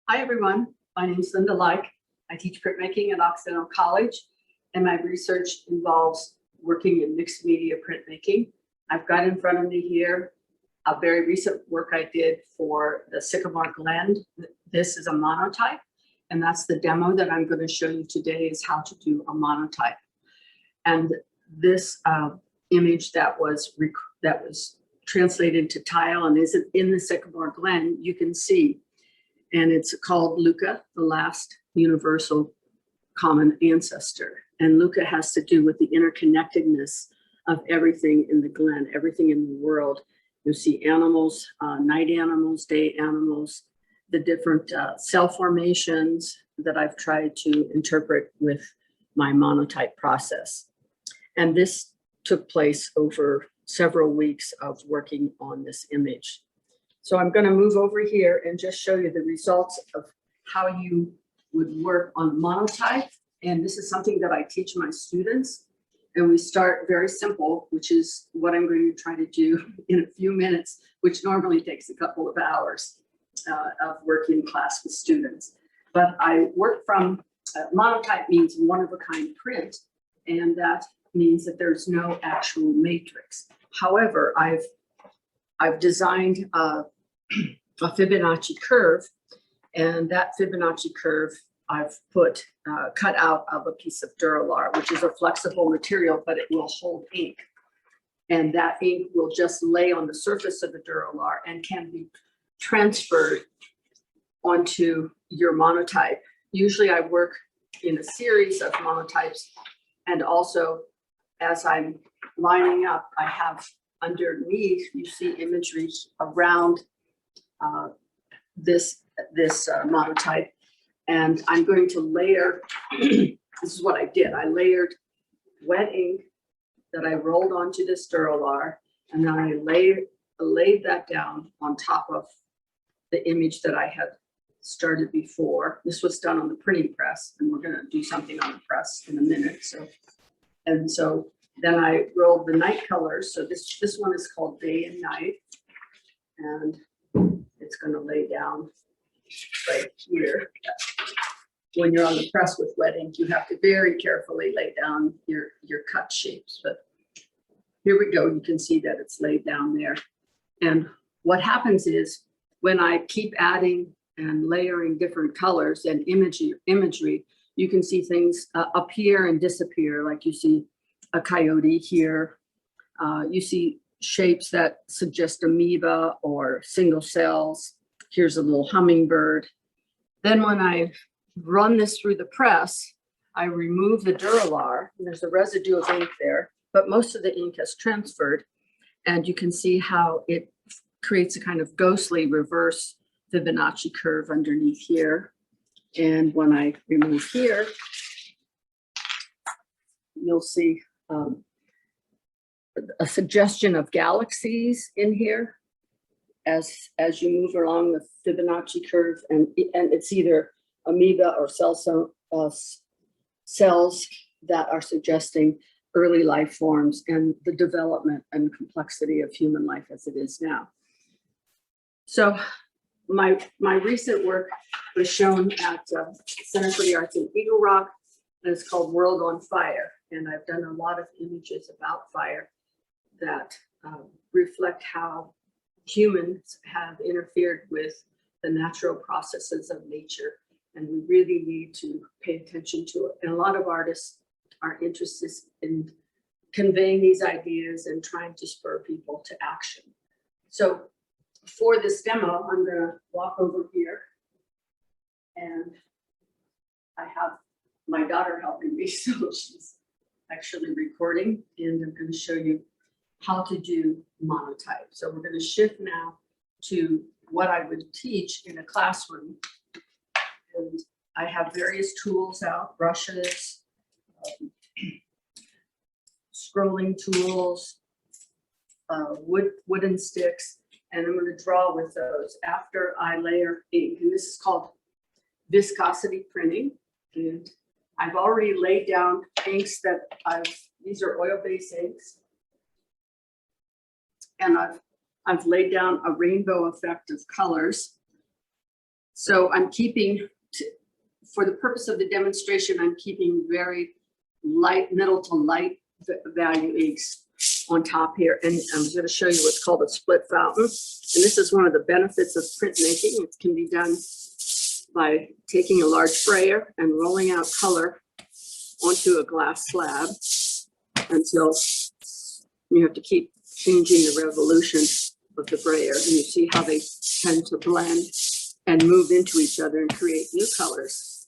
Hi, everyone. My name is Linda Lyke. I teach printmaking at Occidental College, and my research involves working in mixed media printmaking. I've got in front of me here a very recent work I did for the Sycamore Glen. This is a monotype, and that's the demo that I'm going to show you today is how to do a monotype. And this image that was translated to tile and is in the Sycamore Glen, you can see. And it's called Lyke, the last universal common ancestor. And Lyke has to do with the interconnectedness of everything in the Glen, everything in the world. You see animals, night animals, day animals, the different cell formations that I've tried to interpret with my monotype process. And this took place over several weeks of working on this image. So I'm going to move over here and just show you the results of how you would work on monotype. And this is something that I teach my students. And we start very simple, which is what I'm going to try to do in a few minutes, which normally takes a couple of hours of working in class with students. But I work from, monotype means one-of-a-kind print, and that means that there's no actual matrix. However, I've designed a Fibonacci curve, and that Fibonacci curve I've cut out of a piece of Duralar, which is a flexible material, but it will hold ink. And that ink will just lay on the surface of the Duralar and can be transferred onto your monotype. Usually I work in a series of monotypes, and also as I'm lining up, I have underneath, you see imagery around this monotype, and I'm going to layer. This is what I did. I layered wet ink that I rolled onto this Duralar, and then I laid that down on top of the image that I had started before. This was done on the printing press, and we're going to do something on the press in a minute. So then I rolled the night colors. So this one is called Day and Night, and it's going to lay down right here. When you're on the press with wet ink, you have to very carefully lay down your cut shapes. But here we go. You can see that it's laid down there. And what happens is when I keep adding and layering different colors and imagery, you can see things appear and disappear. Like you see a coyote here. You see shapes that suggest amoeba or single cells. Here's a little hummingbird. Then when I run this through the press, I remove the Duralar. There's a residue of ink there, but most of the ink has transferred. And you can see how it creates a kind of ghostly reverse Fibonacci curve underneath here. And when I remove here, you'll see a suggestion of galaxies in here as you move along the Fibonacci curve, and it's either amoeba or cells that are suggesting early life forms and the development and complexity of human life as it is now. So my recent work was shown at Center for the Arts in Eagle Rock, and it's called World on Fire. And I've done a lot of images about fire that reflect how humans have interfered with the natural processes of nature. And we really need to pay attention to it. And a lot of artists are interested in conveying these ideas and trying to spur people to action. So for this demo, I'm going to walk over here, and I have my daughter helping me, so she's actually recording, and I'm going to show you how to do monotype. So we're going to shift now to what I would teach in a classroom. And I have various tools out, brushes, scrolling tools, wooden sticks, and I'm going to draw with those after I layer ink. And this is called viscosity printing. And I've already laid down inks that these are oil-based inks. And I've laid down a rainbow effect of colors. So I'm keeping, for the purpose of the demonstration, I'm keeping very light, middle to light value inks on top here. And I'm going to show you what's called a split fountain. And this is one of the benefits of printmaking. It can be done by taking a large sprayer and rolling out color onto a glass slab until you have to keep changing the revolution of the brayer. And you see how they tend to blend and move into each other and create new colors.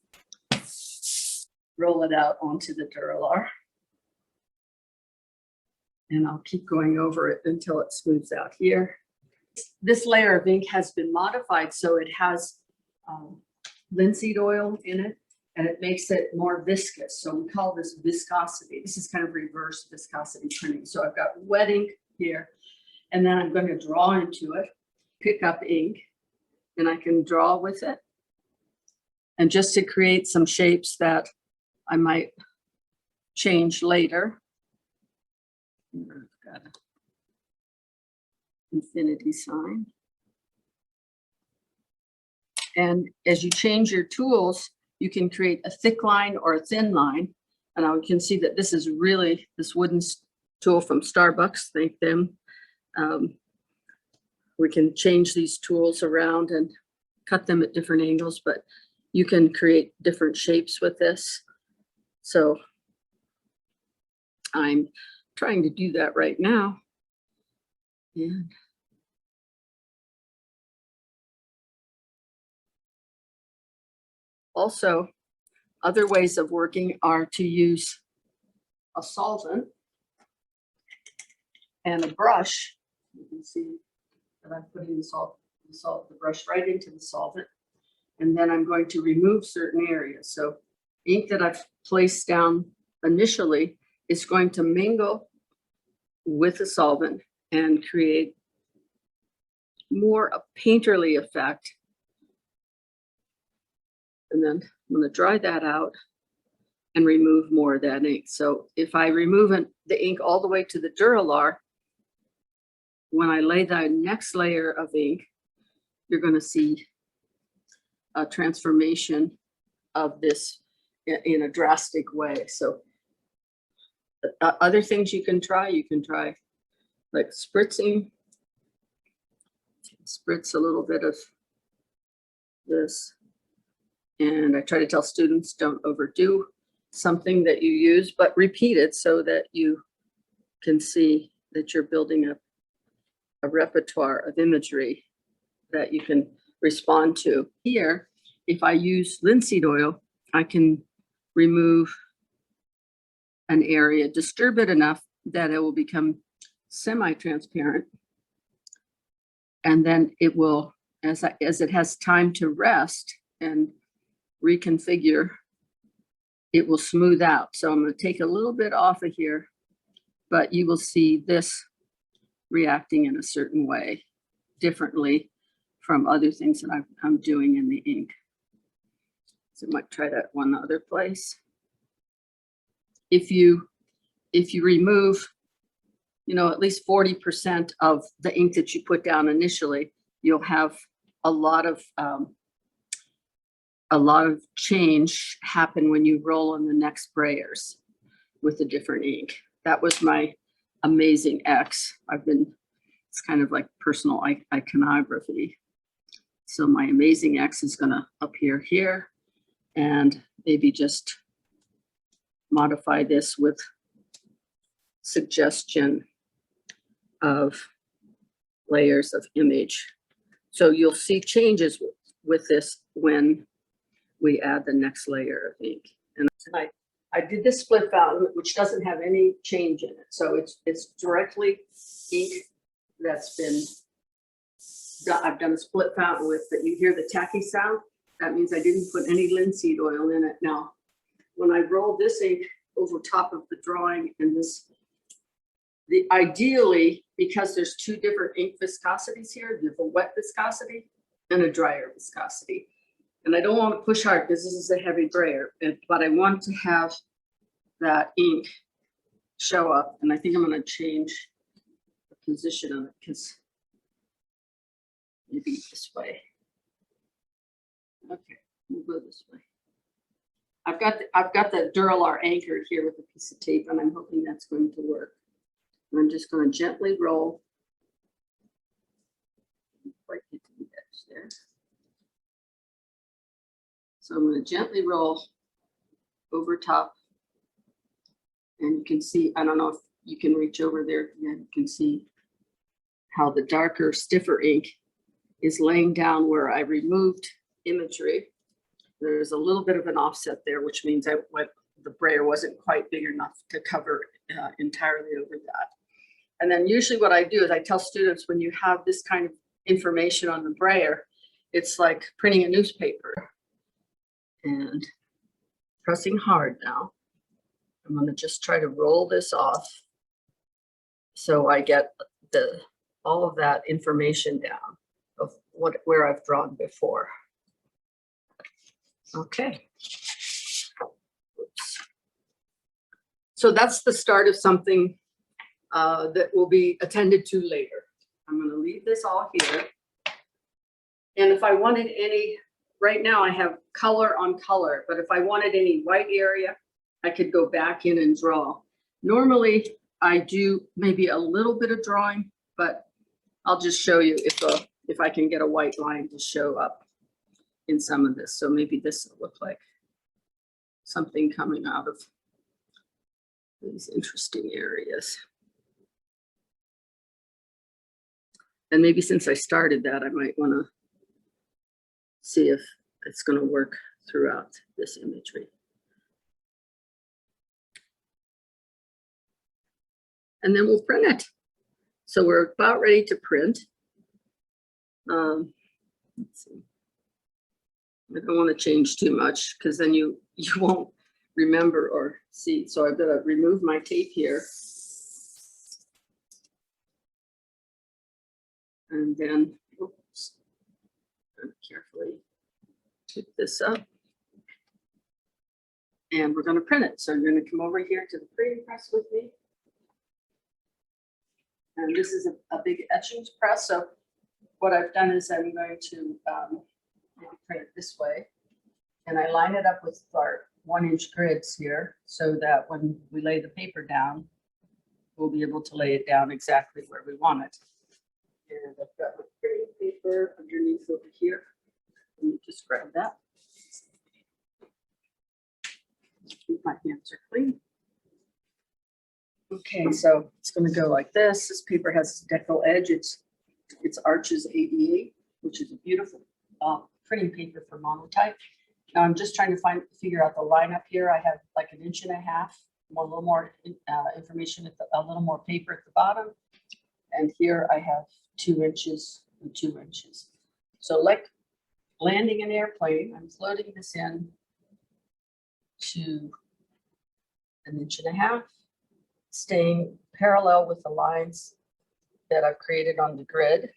Roll it out onto the Duralar. And I'll keep going over it until it smooths out here. This layer of ink has been modified so it has linseed oil in it, and it makes it more viscous. So we call this viscosity. This is kind of reverse viscosity printing. So I've got wet ink here, and then I'm going to draw into it, pick up ink, and I can draw with it. And just to create some shapes that I might change later. I've got an infinity sign. And as you change your tools, you can create a thick line or a thin line. And I can see that this is really this wooden tool from Starbucks. Thank them. We can change these tools around and cut them at different angles, but you can create different shapes with this. So I'm trying to do that right now. And also, other ways of working are to use a solvent and a brush. You can see that I'm putting the brush right into the solvent. And then I'm going to remove certain areas. So ink that I've placed down initially is going to mingle with the solvent and create more a painterly effect. And then I'm going to dry that out and remove more of that ink. So if I remove the ink all the way to the Duralar, when I lay the next layer of ink, you're going to see a transformation of this in a drastic way. So other things you can try like spritzing. Spritz a little bit of this. And I try to tell students, don't overdo something that you use, but repeat it so that you can see that you're building a repertoire of imagery that you can respond to. Here, if I use linseed oil, I can remove an area, disturb it enough that it will become semi-transparent. And then it will, as it has time to rest and reconfigure, it will smooth out. So I'm going to take a little bit off of here, but you will see this reacting in a certain way, differently from other things that I'm doing in the ink. So I might try that one other place. If you remove, at least 40% of the ink that you put down initially, you'll have a lot of change happen when you roll on the next sprayers with a different ink. That was my amazing X. It's kind of like personal iconography. So my amazing X is going to appear here, and maybe just modify this with suggestion of layers of image. So you'll see changes with this when we add the next layer of ink. And tonight I did this split fountain, which doesn't have any change in it. So it's directly ink that's been done. I've done a split fountain with, but you hear the tacky sound. That means I didn't put any linseed oil in it. Now, when I roll this ink over top of the drawing and this, ideally, because there's two different ink viscosities here, you have a wet viscosity and a drier viscosity. And I don't want to push hard because this is a heavy brayer, but I want to have that ink show up. And I think I'm going to change the position of it because maybe this way. Okay, we'll go this way. I've got the Duralar anchored here with a piece of tape, and I'm hoping that's going to work. And I'm just going to gently roll. Quite get to the edge there. So I'm going to gently roll over top, and you can see, I don't know if you can reach over there. Yeah, you can see how the darker, stiffer ink is laying down where I removed imagery. There's a little bit of an offset there, which means the brayer wasn't quite big enough to cover entirely over that. And then usually what I do is I tell students, when you have this kind of information on the brayer, it's like printing a newspaper. And pressing hard now. I'm going to just try to roll this off so I get all of that information down of where I've drawn before. Okay. Oops. So that's the start of something that will be attended to later. I'm going to leave this all here. And if I wanted any, right now I have color on color, but if I wanted any white area, I could go back in and draw. Normally I do maybe a little bit of drawing, but I'll just show you if I can get a white line to show up in some of this. So maybe this will look like something coming out of these interesting areas. And maybe since I started that, I might want to see if it's going to work throughout this imagery. And then we'll print it. So we're about ready to print. Let's see. I don't want to change too much because then you won't remember or see. So I've got to remove my tape here. And then, oops, carefully pick this up. And we're going to print it. So I'm going to come over here to the printing press with me. And this is a big etching press. So what I've done is I'm going to maybe print it this way. And I line it up with our 1-inch grids here so that when we lay the paper down, we'll be able to lay it down exactly where we want it. And I've got my printing paper underneath over here. Let me just grab that. Keep my hands are clean. Okay, so it's going to go like this. This paper has a decal edge. It's Arches 88, which is a beautiful printing paper for Monotype. Now I'm just trying to figure out the line up here. I have like 1.5 inches, a little more information, a little more paper at the bottom. And here I have 2 inches and 2 inches. So like landing an airplane, I'm floating this in to 1.5 inches, staying parallel with the lines that I've created on the grid.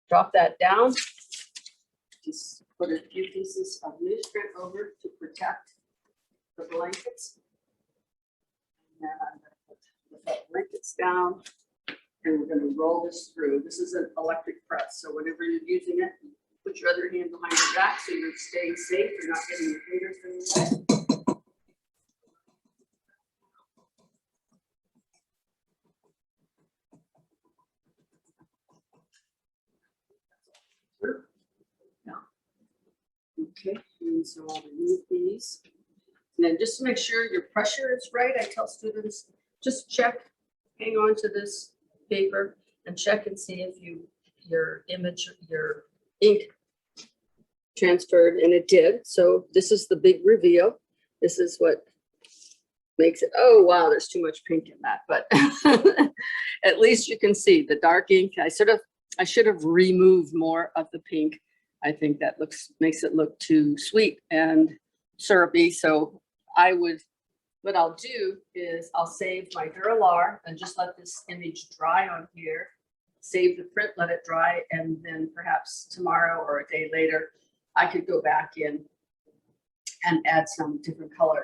Drop that down. Just put a few pieces of newsprint over to protect the blankets. And then I'm going to put the blankets down, and we're going to roll this through. This is an electric press, so whenever you're using it, put your other hand behind your back so you're staying safe. You're not getting your fingers in the way. Okay, and so I'll remove these. And then just to make sure your pressure is right, I tell students, just check, hang on to this paper and check and see if your ink transferred, and it did. So this is the big reveal. This is what makes it, oh wow, there's too much pink in that, but at least you can see the dark ink. I should have removed more of the pink. I think that makes it look too sweet and syrupy. So what I'll do is I'll save my Duralar and just let this image dry on here, save the print, let it dry, and then perhaps tomorrow or a day later, I could go back in and add some different color